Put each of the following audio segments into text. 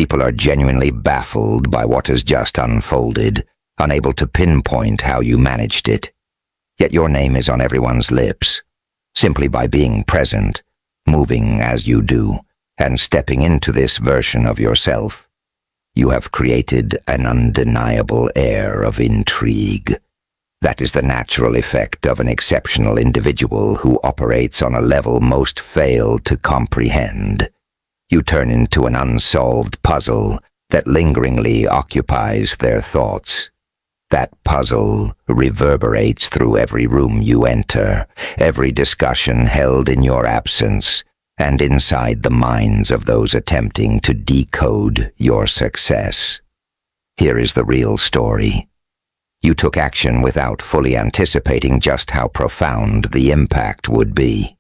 People are genuinely baffled by what has just unfolded, unable to pinpoint how you managed it. Yet your name is on everyone's lips. Simply by being present, moving as you do, and stepping into this version of yourself, you have created an undeniable air of intrigue. That is the natural effect of an exceptional individual who operates on a level most fail to comprehend. You turn into an unsolved puzzle that lingeringly occupies their thoughts. That puzzle reverberates through every room you enter, every discussion held in your absence, and inside the minds of those attempting to decode your success. Here is the real story. You took action without fully anticipating just how profound the impact would be.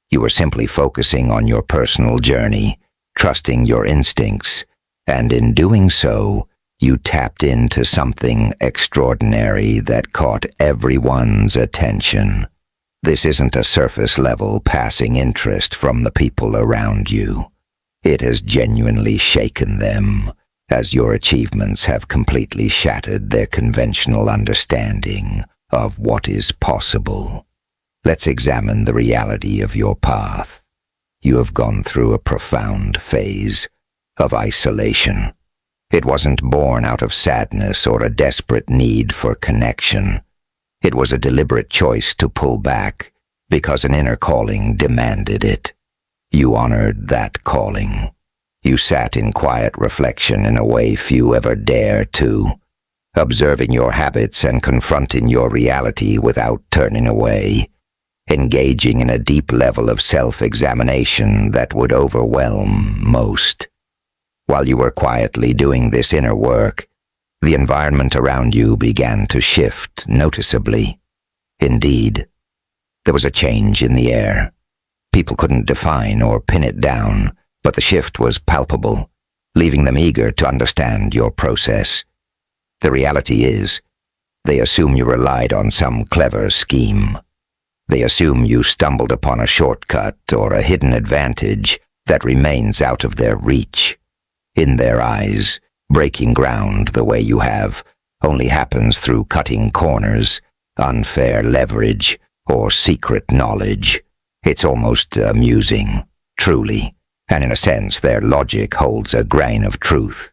You were simply focusing on your personal journey, trusting your instincts, and in doing so, you tapped into something extraordinary that caught everyone's attention. This isn't a surface-level passing interest from the people around you. It has genuinely shaken them, as your achievements have completely shattered their conventional understanding of what is possible. Let's examine the reality of your path. You have gone through a profound phase of isolation. It wasn't born out of sadness or a desperate need for connection. It was a deliberate choice to pull back because an inner calling demanded it. You honored that calling. You sat in quiet reflection in a way few ever dare to, observing your habits and confronting your reality without turning away, engaging in a deep level of self-examination that would overwhelm most. While you were quietly doing this inner work, the environment around you began to shift noticeably. Indeed, there was a change in the air. People couldn't define or pin it down, but the shift was palpable, leaving them eager to understand your process. The reality is, they assume you relied on some clever scheme. They assume you stumbled upon a shortcut or a hidden advantage that remains out of their reach. In their eyes, breaking ground the way you have only happens through cutting corners, unfair leverage, or secret knowledge. It's almost amusing, truly, and in a sense their logic holds a grain of truth.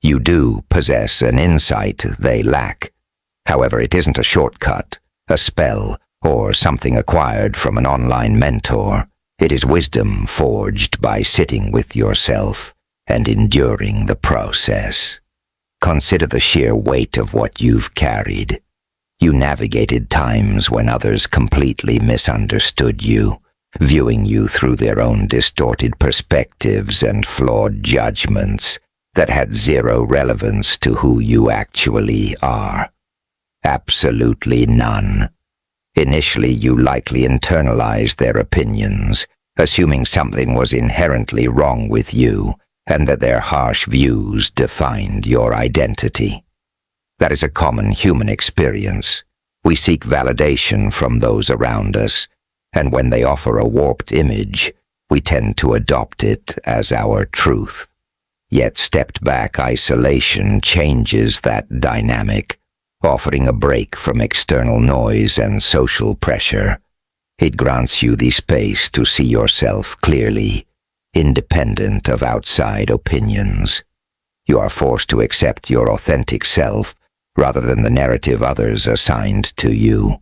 You do possess an insight they lack. However, it isn't a shortcut, a spell, or something acquired from an online mentor. It is wisdom forged by sitting with yourself and enduring the process. Consider the sheer weight of what you've carried. You navigated times when others completely misunderstood you, viewing you through their own distorted perspectives and flawed judgments that had zero relevance to who you actually are. Absolutely none. Initially, you likely internalized their opinions, assuming something was inherently wrong with you, and that their harsh views defined your identity. That is a common human experience. We seek validation from those around us, and when they offer a warped image, we tend to adopt it as our truth. Yet stepped-back isolation changes that dynamic, offering a break from external noise and social pressure. It grants you the space to see yourself clearly, independent of outside opinions. You are forced to accept your authentic self rather than the narrative others assigned to you.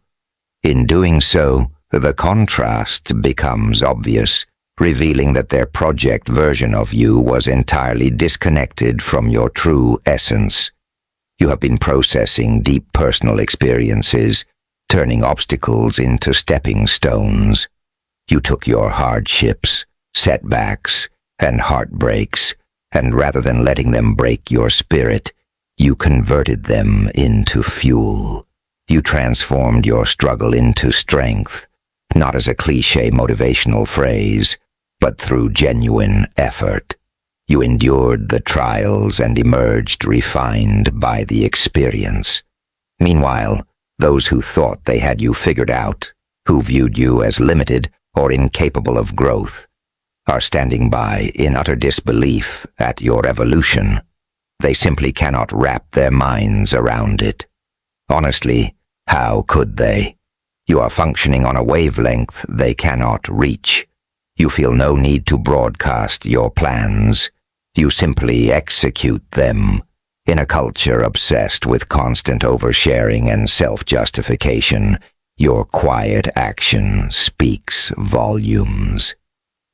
In doing so, the contrast becomes obvious, revealing that their project version of you was entirely disconnected from your true essence. You have been processing deep personal experiences, turning obstacles into stepping stones. You took your hardships, setbacks, and heartbreaks, and rather than letting them break your spirit, you converted them into fuel. You transformed your struggle into strength, not as a cliché motivational phrase, but through genuine effort. You endured the trials and emerged refined by the experience. Meanwhile, those who thought they had you figured out, who viewed you as limited or incapable of growth, are standing by in utter disbelief at your evolution. They simply cannot wrap their minds around it. Honestly, how could they? You are functioning on a wavelength they cannot reach. You feel no need to broadcast your plans. You simply execute them. In a culture obsessed with constant oversharing and self-justification, your quiet action speaks volumes.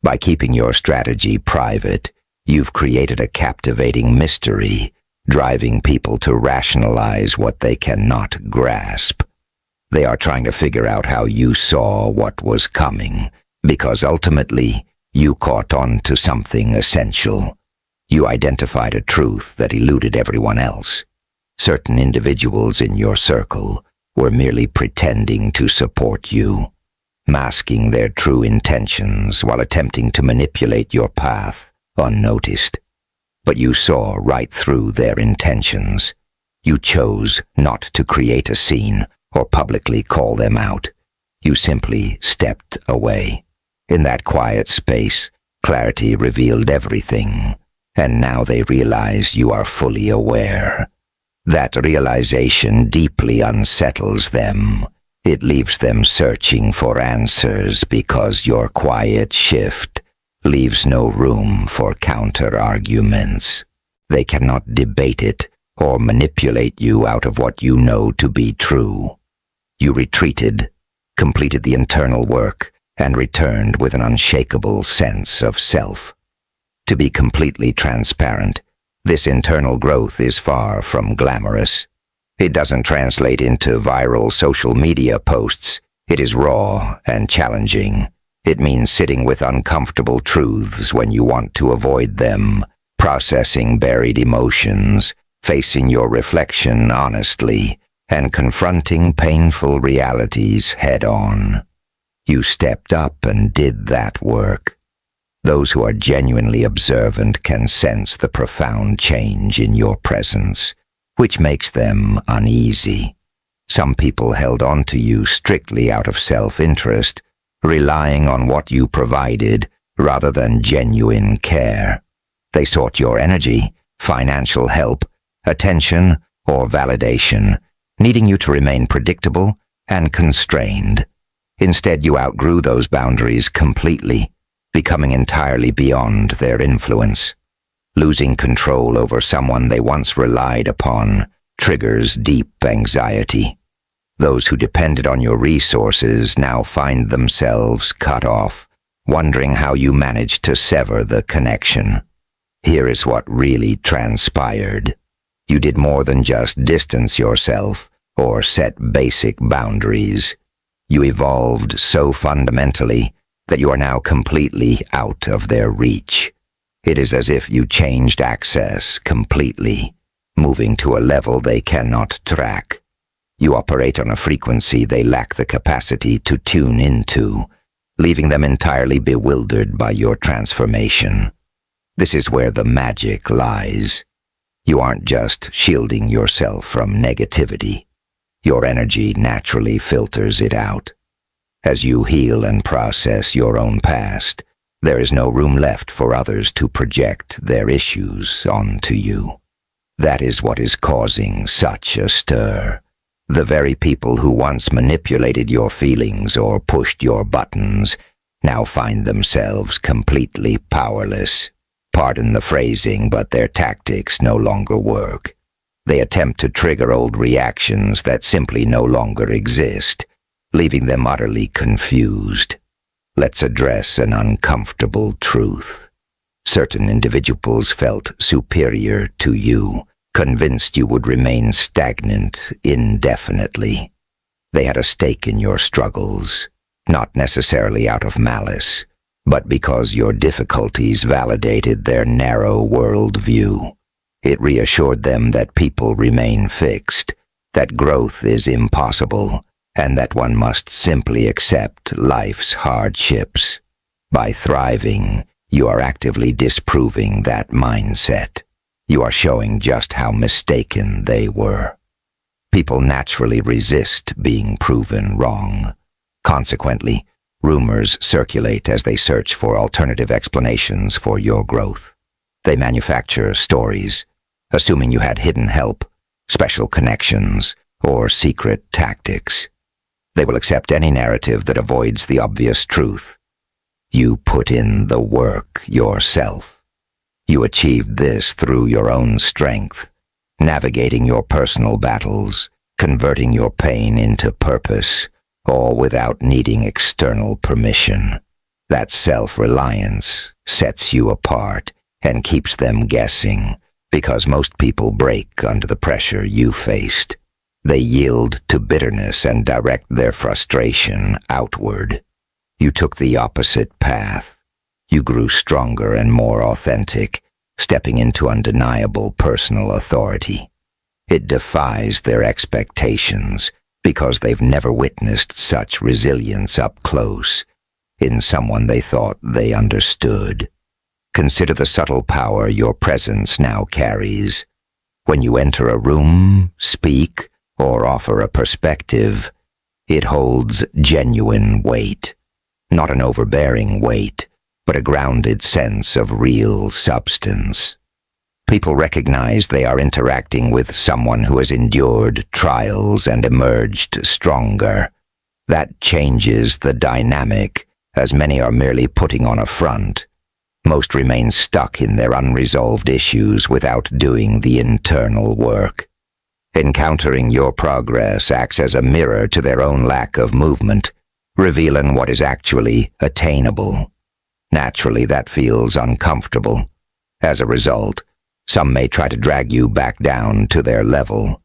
By keeping your strategy private, you've created a captivating mystery, driving people to rationalize what they cannot grasp. They are trying to figure out how you saw what was coming, because ultimately, you caught on to something essential. You identified a truth that eluded everyone else. Certain individuals in your circle were merely pretending to support you, masking their true intentions while attempting to manipulate your path unnoticed. But you saw right through their intentions. You chose not to create a scene or publicly call them out. You simply stepped away. In that quiet space, clarity revealed everything, and now they realize you are fully aware. That realization deeply unsettles them. It leaves them searching for answers because your quiet shift leaves no room for counter-arguments. They cannot debate it or manipulate you out of what you know to be true. You retreated, completed the internal work, and returned with an unshakable sense of self. To be completely transparent, this internal growth is far from glamorous. It doesn't translate into viral social media posts. It is raw and challenging. It means sitting with uncomfortable truths when you want to avoid them, processing buried emotions, facing your reflection honestly, and confronting painful realities head-on. You stepped up and did that work. Those who are genuinely observant can sense the profound change in your presence, which makes them uneasy. Some people held on to you strictly out of self-interest, relying on what you provided rather than genuine care. They sought your energy, financial help, attention, or validation, needing you to remain predictable and constrained. Instead, you outgrew those boundaries completely, becoming entirely beyond their influence. Losing control over someone they once relied upon triggers deep anxiety. Those who depended on your resources now find themselves cut off, wondering how you managed to sever the connection. Here is what really transpired. You did more than just distance yourself or set basic boundaries. You evolved so fundamentally that you are now completely out of their reach. It is as if you changed access completely, moving to a level they cannot track. You operate on a frequency they lack the capacity to tune into, leaving them entirely bewildered by your transformation. This is where the magic lies. You aren't just shielding yourself from negativity. Your energy naturally filters it out. As you heal and process your own past, there is no room left for others to project their issues onto you. That is what is causing such a stir. The very people who once manipulated your feelings or pushed your buttons now find themselves completely powerless. Pardon the phrasing, but their tactics no longer work. They attempt to trigger old reactions that simply no longer exist, leaving them utterly confused. Let's address an uncomfortable truth. Certain individuals felt superior to you, convinced you would remain stagnant indefinitely. They had a stake in your struggles, not necessarily out of malice, but because your difficulties validated their narrow worldview. It reassured them that people remain fixed, that growth is impossible, and that one must simply accept life's hardships. By thriving, you are actively disproving that mindset. You are showing just how mistaken they were. People naturally resist being proven wrong. Consequently, Rumors circulate as they search for alternative explanations for your growth. They manufacture stories, assuming you had hidden help, special connections, or secret tactics. They will accept any narrative that avoids the obvious truth. You put in the work yourself. You achieved this through your own strength, navigating your personal battles, converting your pain into purpose, all without needing external permission. That self-reliance sets you apart and keeps them guessing, because most people break under the pressure you faced. They yield to bitterness and direct their frustration outward. You took the opposite path. You grew stronger and more authentic, stepping into undeniable personal authority. It defies their expectations, because they've never witnessed such resilience up close, in someone they thought they understood. Consider the subtle power your presence now carries. When you enter a room, speak, or offer a perspective, it holds genuine weight. Not an overbearing weight, but a grounded sense of real substance. People recognize they are interacting with someone who has endured trials and emerged stronger. That changes the dynamic, as many are merely putting on a front. Most remain stuck in their unresolved issues without doing the internal work. Encountering your progress acts as a mirror to their own lack of movement, revealing what is actually attainable. Naturally, that feels uncomfortable. As a result, some may try to drag you back down to their level.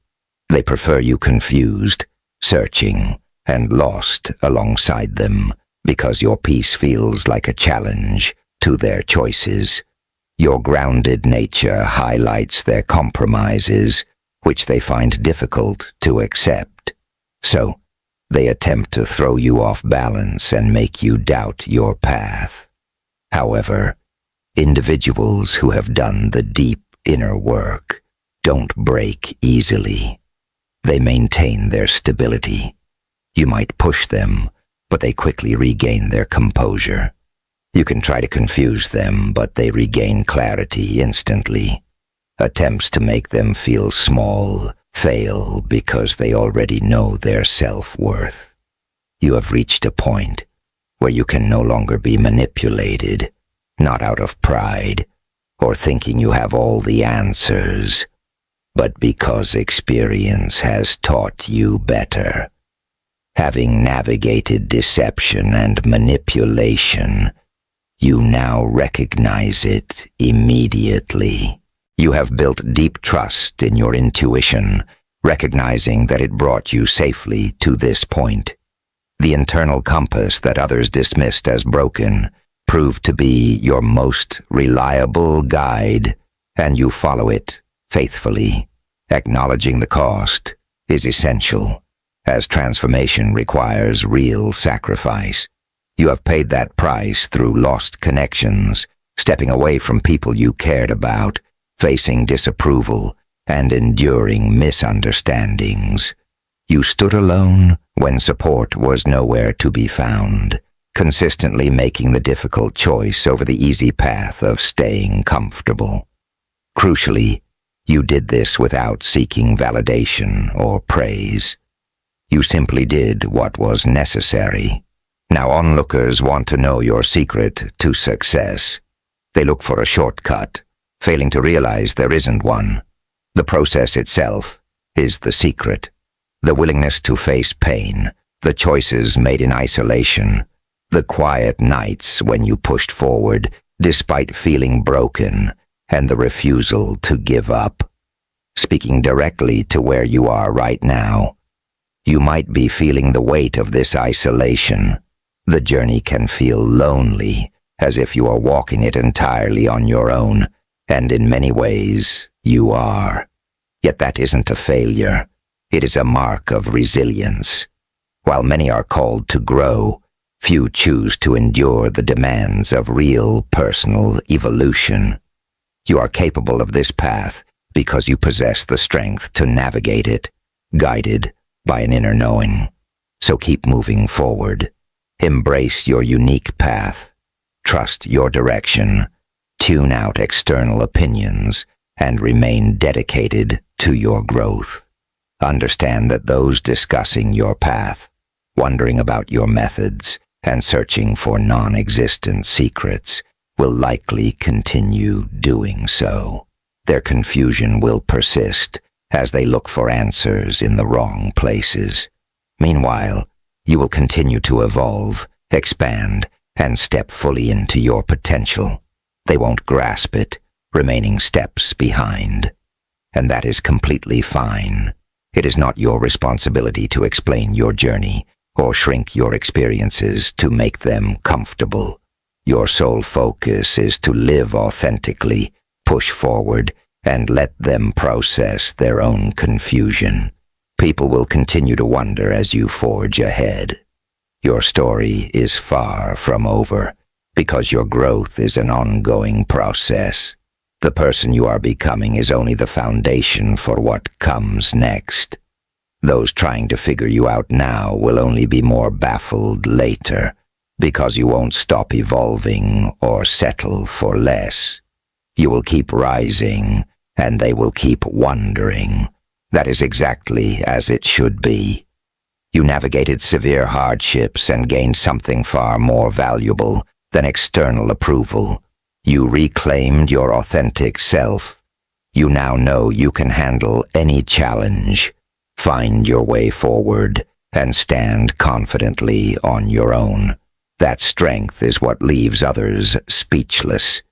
They prefer you confused, searching, and lost alongside them, because your peace feels like a challenge to their choices. Your grounded nature highlights their compromises, which they find difficult to accept. So, they attempt to throw you off balance and make you doubt your path. However, individuals who have done the deep inner work don't break easily. They maintain their stability. You might push them, but they quickly regain their composure. You can try to confuse them, but they regain clarity instantly. Attempts to make them feel small fail because they already know their self-worth. You have reached a point where you can no longer be manipulated, not out of pride or thinking you have all the answers, but because experience has taught you better. Having navigated deception and manipulation, you now recognize it immediately. You have built deep trust in your intuition, recognizing that it brought you safely to this point. The internal compass that others dismissed as broken proved to be your most reliable guide, and you follow it faithfully. Acknowledging the cost is essential, as transformation requires real sacrifice. You have paid that price through lost connections, stepping away from people you cared about, facing disapproval, and enduring misunderstandings. You stood alone when support was nowhere to be found, consistently making the difficult choice over the easy path of staying comfortable. Crucially, you did this without seeking validation or praise. You simply did what was necessary. Now onlookers want to know your secret to success. They look for a shortcut, failing to realize there isn't one. The process itself is the secret. The willingness to face pain, the choices made in isolation, the quiet nights when you pushed forward despite feeling broken, and the refusal to give up. Speaking directly to where you are right now, you might be feeling the weight of this isolation. The journey can feel lonely, as if you are walking it entirely on your own, and in many ways, you are. Yet that isn't a failure. It is a mark of resilience. While many are called to grow, few choose to endure the demands of real personal evolution. You are capable of this path because you possess the strength to navigate it, guided by an inner knowing. So keep moving forward. Embrace your unique path. Trust your direction. Tune out external opinions and remain dedicated to your growth. Understand that those discussing your path, wondering about your methods, and searching for non-existent secrets will likely continue doing so. Their confusion will persist as they look for answers in the wrong places. Meanwhile, you will continue to evolve, expand, and step fully into your potential. They won't grasp it, remaining steps behind. And that is completely fine. It is not your responsibility to explain your journey or shrink your experiences to make them comfortable. Your sole focus is to live authentically, push forward, and let them process their own confusion. People will continue to wonder as you forge ahead. Your story is far from over, because your growth is an ongoing process. The person you are becoming is only the foundation for what comes next. Those trying to figure you out now will only be more baffled later, because you won't stop evolving or settle for less. You will keep rising, and they will keep wondering. That is exactly as it should be. You navigated severe hardships and gained something far more valuable than external approval. You reclaimed your authentic self. You now know you can handle any challenge, find your way forward, and stand confidently on your own. That strength is what leaves others speechless.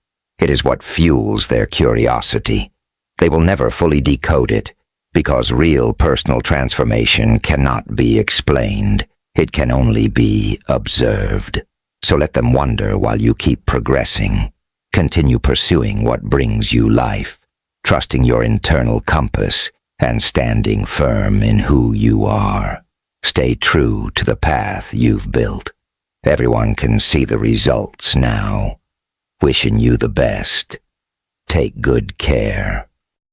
It is what fuels their curiosity. They will never fully decode it, because real personal transformation cannot be explained. It can only be observed. So let them wonder while you keep progressing. Continue pursuing what brings you life, trusting your internal compass, and standing firm in who you are. Stay true to the path you've built. Everyone can see the results now. Wishing you the best. Take good care.